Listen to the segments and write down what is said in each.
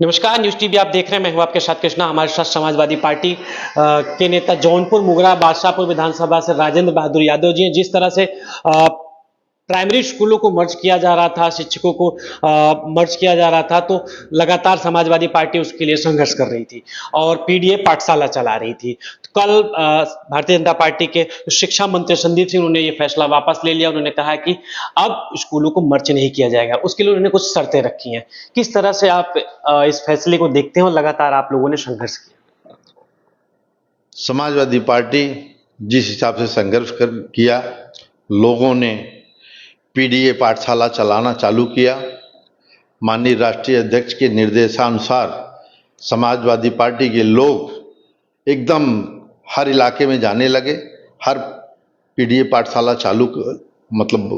नमस्कार, news TV आप देख रहे हैं। मैं हूं आपके साथ कृष्णा। हमारे साथ समाजवादी पार्टी के नेता जौनपुर मुगरा बादशाहपुर विधानसभा से राजेंद्र बहादुर यादव जी हैं। जिस तरह से प्राइमरी स्कूलों को मर्ज किया जा रहा था, शिक्षकों को मर्ज किया जा रहा था, तो लगातार समाजवादी पार्टी उसके लिए संघर्ष कर रही थी और पीडीए पाठशाला चला रही थी। तो कल भारतीय जनता पार्टी के शिक्षा मंत्री संदीप सिंह ने ये फैसला वापस ले लिया। उन्होंने कहा कि अब स्कूलों को मर्ज नहीं किया जाएगा। उसके लिए उन्होंने कुछ शर्तें रखी हैं। किस तरह से आप इस फैसले को देखते हैं और लगातार आप लोगों ने संघर्ष किया? समाजवादी पार्टी जिस हिसाब से संघर्ष किया, लोगों ने पीडीए पाठशाला चलाना चालू किया। माननीय राष्ट्रीय अध्यक्ष के निर्देशानुसार समाजवादी पार्टी के लोग एकदम हर इलाके में जाने लगे, हर पीडीए पाठशाला मतलब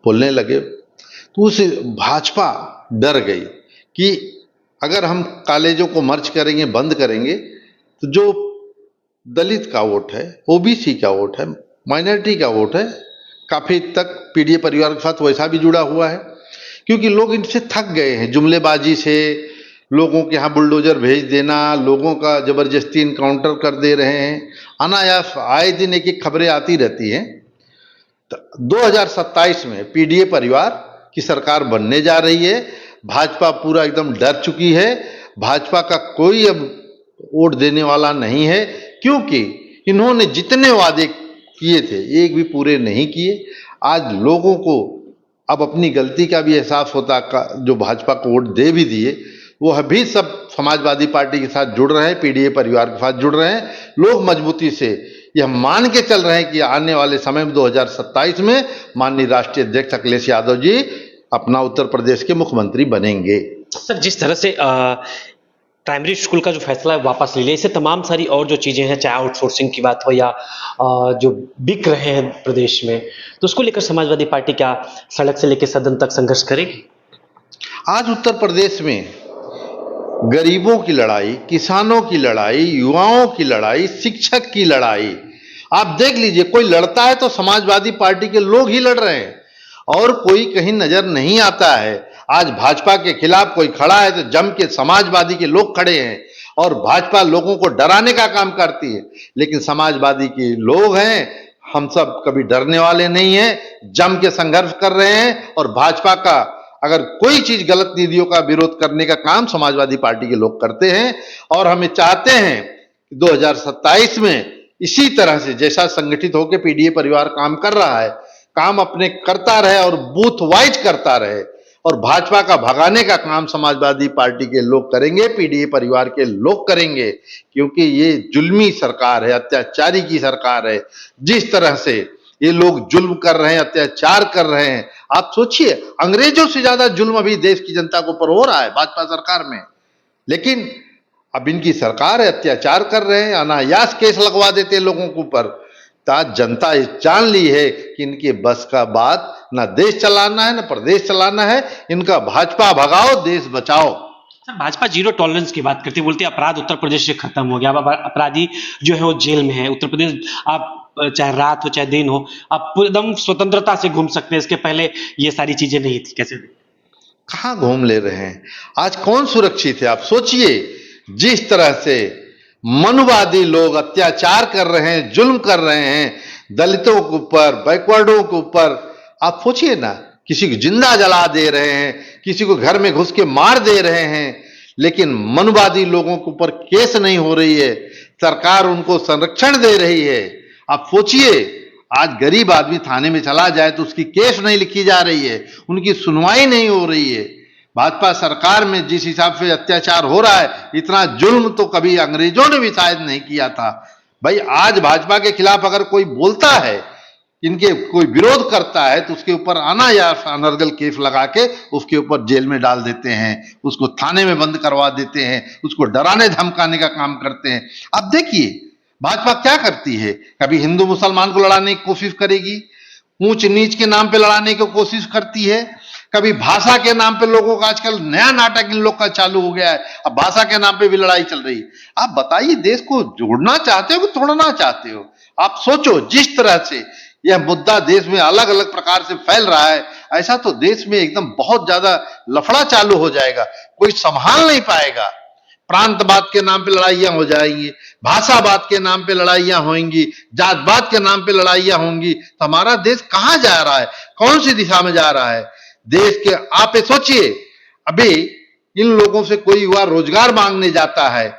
बोलने लगे। तो उस भाजपा डर गई कि अगर हम कॉलेजों को मर्ज करेंगे, बंद करेंगे, तो जो दलित का वोट है, ओबीसी का वोट है, माइनॉरिटी का वोट है, काफ़ी तक पीडीए परिवार के साथ वैसा भी जुड़ा हुआ है। क्योंकि लोग इनसे थक गए हैं, जुमलेबाजी से, लोगों के यहाँ बुलडोजर भेज देना, लोगों का ज़बरदस्ती इनकाउंटर कर दे रहे हैं। अनायास आए दिन एक एक खबरें आती रहती हैं। तो 2027 में पीडीए परिवार की सरकार बनने जा रही है। भाजपा पूरा एकदम डर चुकी है। भाजपा का कोई अब वोट देने वाला नहीं है, क्योंकि इन्होंने जितने वादे किए थे एक भी पूरे नहीं किए। आज लोगों को अब अपनी गलती का भी एहसास होता, जो भाजपा को वोट दे भी दिए वो अभी सब समाजवादी पार्टी के साथ जुड़ रहे हैं, पीडीए परिवार के साथ जुड़ रहे हैं। लोग मजबूती से यह मान के चल रहे हैं कि आने वाले समय में 2027 में माननीय राष्ट्रीय अध्यक्ष अखिलेश यादव जी अपना उत्तर प्रदेश के मुख्यमंत्री बनेंगे। सर, जिस तरह से प्राइमरी स्कूल का जो फैसला है वापस ले लिया, इससे तमाम सारी और जो चीजें हैं, चाहे आउटसोर्सिंग की बात हो या जो बिक रहे हैं प्रदेश में, तो उसको लेकर समाजवादी पार्टी क्या सड़क से लेकर सदन तक संघर्ष करेगी? आज उत्तर प्रदेश में गरीबों की लड़ाई, किसानों की लड़ाई, युवाओं की लड़ाई, शिक्षक की लड़ाई, आप देख लीजिए, कोई लड़ता है तो समाजवादी पार्टी के लोग ही लड़ रहे हैं और कोई कहीं नजर नहीं आता है। आज भाजपा के खिलाफ कोई खड़ा है तो जम के समाजवादी के लोग खड़े हैं और भाजपा लोगों को डराने का काम करती है। लेकिन समाजवादी के लोग हैं, हम सब कभी डरने वाले नहीं हैं, जम के संघर्ष कर रहे हैं। और भाजपा का अगर कोई चीज गलत नीतियों का विरोध करने का काम समाजवादी पार्टी के लोग करते हैं और हमें चाहते हैं कि 2027 में इसी तरह से जैसा संगठित होकर पीडीए परिवार काम कर रहा है, काम अपने करता रहे और बूथ वाइज करता रहे और भाजपा का भगाने का काम समाजवादी पार्टी के लोग करेंगे, पीडीए परिवार के लोग करेंगे। क्योंकि ये जुल्मी सरकार है, अत्याचारी की सरकार है। जिस तरह से ये लोग जुल्म कर रहे हैं, अत्याचार कर रहे हैं, आप सोचिए, अंग्रेजों से ज्यादा जुल्म अभी देश की जनता के ऊपर हो रहा है भाजपा सरकार में। लेकिन अब इनकी सरकार है, अत्याचार कर रहे हैं, अनायास केस लगवा देते हैं लोगों के ऊपर। आज जनता ये जान ली है कि इनके बस का बात ना देश चलाना है, ना प्रदेश चलाना है। इनका भाजपा भगाओ, देश बचाओ। सर, भाजपा जीरो टॉलरेंस की बात करती है, बोलती है अपराध उत्तर प्रदेश से खत्म हो गया, अब अपराधी जो है वो जेल में है। उत्तर प्रदेश आप चाहे रात हो चाहे दिन हो, आप एकदम स्वतंत्रता से घूम सकते हैं। इसके पहले ये सारी चीजें नहीं थी। कैसे कहाँ घूम ले रहे हैं? आज कौन सुरक्षित है? आप सोचिए, जिस तरह से मनुवादी लोग अत्याचार कर रहे हैं, जुल्म कर रहे हैं दलितों के ऊपर, बैकवर्डों के ऊपर, आप सोचिए ना, किसी को जिंदा जला दे रहे हैं, किसी को घर में घुस के मार दे रहे हैं, लेकिन मनुवादी लोगों के ऊपर केस नहीं हो रही है, सरकार उनको संरक्षण दे रही है। आप सोचिए, आज गरीब आदमी थाने में चला जाए तो उसकी केस नहीं लिखी जा रही है, उनकी सुनवाई नहीं हो रही है। भाजपा सरकार में जिस हिसाब से अत्याचार हो रहा है, इतना जुल्म तो कभी अंग्रेजों ने भी शायद नहीं किया था। भाई, आज भाजपा के खिलाफ अगर कोई बोलता है, इनके कोई विरोध करता है, तो उसके ऊपर अनायास अनर्गल केस लगा के उसके ऊपर जेल में डाल देते हैं, उसको थाने में बंद करवा देते हैं, उसको डराने धमकाने का काम करते हैं। अब देखिए भाजपा क्या करती है, कभी हिंदू मुसलमान को लड़ाने की कोशिश करेगी, ऊंच नीच के नाम पे लड़ाने की कोशिश करती है, कभी भाषा के नाम पे लोगों का आजकल नया नाटक इन लोग का चालू हो गया है, अब भाषा के नाम पे भी लड़ाई चल रही है। आप बताइए, देश को जोड़ना चाहते हो कि तोड़ना चाहते हो? आप सोचो, जिस तरह से यह मुद्दा देश में अलग अलग प्रकार से फैल रहा है, ऐसा तो देश में एकदम बहुत ज्यादा लफड़ा चालू हो जाएगा, कोई संभाल नहीं पाएगा। प्रांतवाद के नाम पे लड़ाइयां हो जाएंगी, भाषावाद के नाम पे लड़ाइयां होंगी, जातवाद के नाम पे लड़ाइयां होंगी, तो हमारा देश कहां जा रहा है, कौन सी दिशा में जा रहा है? देश के आप ये सोचिए, अभी इन लोगों से कोई युवा रोजगार मांगने जाता है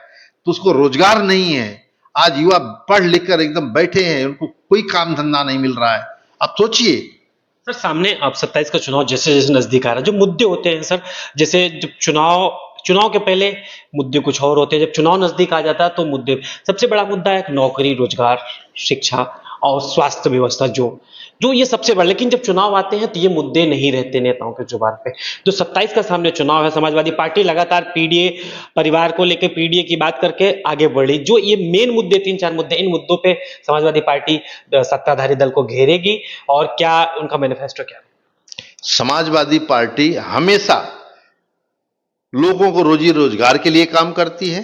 तो उसको रोजगार नहीं है। आज युवा पढ़ लिख कर एकदम बैठे हैं, उनको कोई काम धंधा नहीं मिल रहा है। आप सोचिए। सर सामने अब 27 का चुनाव जैसे जैसे नजदीक आ रहा है, जो मुद्दे होते हैं सर, जैसे जब चुनाव के पहले मुद्दे कुछ और होते हैं, जब चुनाव नजदीक आ जाता है तो मुद्दे, सबसे बड़ा मुद्दा है नौकरी, रोजगार, शिक्षा और स्वास्थ्य व्यवस्था, जो जो ये सबसे बड़ा। लेकिन जब चुनाव आते हैं तो ये मुद्दे नहीं रहते नेताओं के जुबान पे। जो 27 का सामने चुनाव है, समाजवादी पार्टी लगातार पीडीए परिवार को लेकर, पीडीए की बात करके आगे बढ़ी। जो ये मेन मुद्दे, 3-4 मुद्दे, इन मुद्दों पे समाजवादी पार्टी सत्ताधारी दल को घेरेगी, और क्या उनका मैनिफेस्टो क्या है? समाजवादी पार्टी हमेशा लोगों को रोजी रोजगार के लिए काम करती है,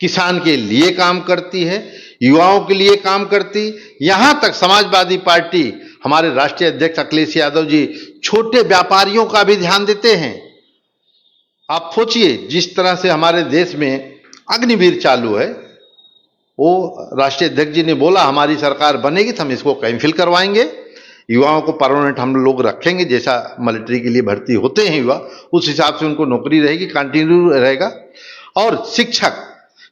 किसान के लिए काम करती है, युवाओं के लिए काम करती। यहां तक समाजवादी पार्टी, हमारे राष्ट्रीय अध्यक्ष अखिलेश यादव जी छोटे व्यापारियों का भी ध्यान देते हैं। आप सोचिए, जिस तरह से हमारे देश में अग्निवीर चालू है, वो राष्ट्रीय अध्यक्ष जी ने बोला हमारी सरकार बनेगी तो हम इसको कैंसिल करवाएंगे, युवाओं को परमानेंट हम लोग रखेंगे, जैसा मिलिट्री के लिए भर्ती होते हैं युवा, उस हिसाब से उनको नौकरी रहेगी, कंटिन्यू रहेगा। और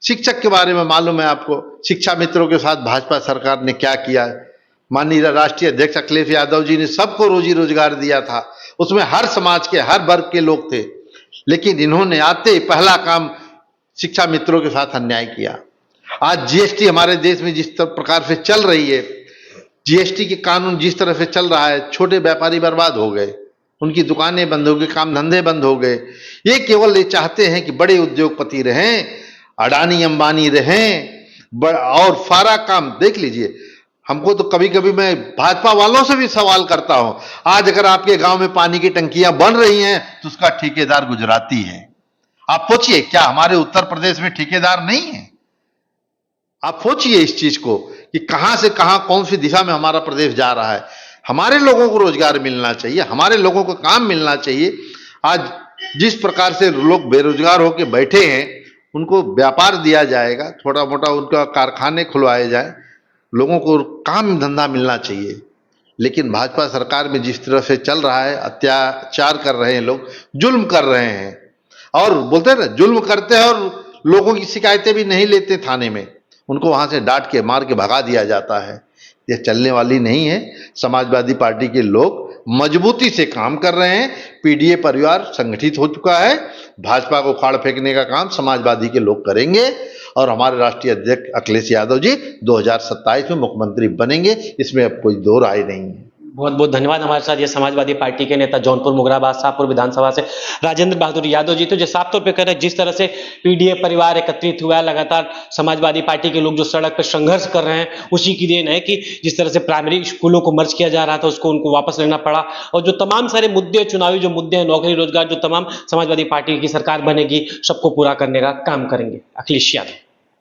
शिक्षक के बारे में मालूम है आपको, शिक्षा मित्रों के साथ भाजपा सरकार ने क्या किया। माननीय राष्ट्रीय अध्यक्ष अखिलेश यादव जी ने सबको रोजी रोजगार दिया था, उसमें हर समाज के, हर वर्ग के लोग थे, लेकिन इन्होंने आते ही पहला काम शिक्षा मित्रों के साथ अन्याय किया। आज जीएसटी हमारे देश में जिस प्रकार से चल रही है, जीएसटी के कानून जिस तरह से चल रहा है, छोटे व्यापारी बर्बाद हो गए, उनकी दुकानें बंद हो गई, काम धंधे बंद हो गए। ये केवल ये चाहते हैं कि बड़े उद्योगपति रहें, अडानी अंबानी रहें, और सारा काम देख लीजिए। हमको तो कभी कभी मैं भाजपा वालों से भी सवाल करता हूं, आज अगर आपके गांव में पानी की टंकियां बन रही हैं तो उसका ठेकेदार गुजराती है। आप सोचिए, क्या हमारे उत्तर प्रदेश में ठेकेदार नहीं है? आप सोचिए इस चीज को कि कहां से कहां, कौन सी दिशा में हमारा प्रदेश जा रहा है। हमारे लोगों को रोजगार मिलना चाहिए, हमारे लोगों को काम मिलना चाहिए। आज जिस प्रकार से लोग बेरोजगार होकर बैठे हैं, उनको व्यापार दिया जाएगा, छोटा मोटा उनका कारखाने खुलवाए जाए, लोगों को काम धंधा मिलना चाहिए। लेकिन भाजपा सरकार में जिस तरह से चल रहा है, अत्याचार कर रहे हैं लोग, जुल्म कर रहे हैं, और बोलते हैं ना, जुल्म करते हैं और लोगों की शिकायतें भी नहीं लेते थाने में, उनको वहां से डांट के मार के भगा दिया जाता है। यह चलने वाली नहीं है। समाजवादी पार्टी के लोग मजबूती से काम कर रहे हैं, पीडीए परिवार संगठित हो चुका है, भाजपा को उखाड़ फेंकने का काम समाजवादी के लोग करेंगे, और हमारे राष्ट्रीय अध्यक्ष अखिलेश यादव जी 2027 में मुख्यमंत्री बनेंगे, इसमें अब कोई दो राय नहीं है। बहुत बहुत धन्यवाद। हमारे साथ ये समाजवादी पार्टी के नेता जौनपुर मुगरा बादशाहपुर विधानसभा से राजेंद्र बहादुर यादव जी, तो जो साफ तौर पे कह रहे हैं, जिस तरह से पीडीए परिवार एकत्रित हुआ है, लगातार समाजवादी पार्टी के लोग जो सड़क पर संघर्ष कर रहे हैं, उसी की देन है कि जिस तरह से प्राइमरी स्कूलों को मर्ज किया जा रहा था, उसको उनको वापस लेना पड़ा, और जो तमाम सारे मुद्दे, चुनावी जो मुद्दे हैं, नौकरी रोजगार, जो तमाम समाजवादी पार्टी की सरकार बनेगी, सबको पूरा करने का काम करेंगे। अखिलेश यादव।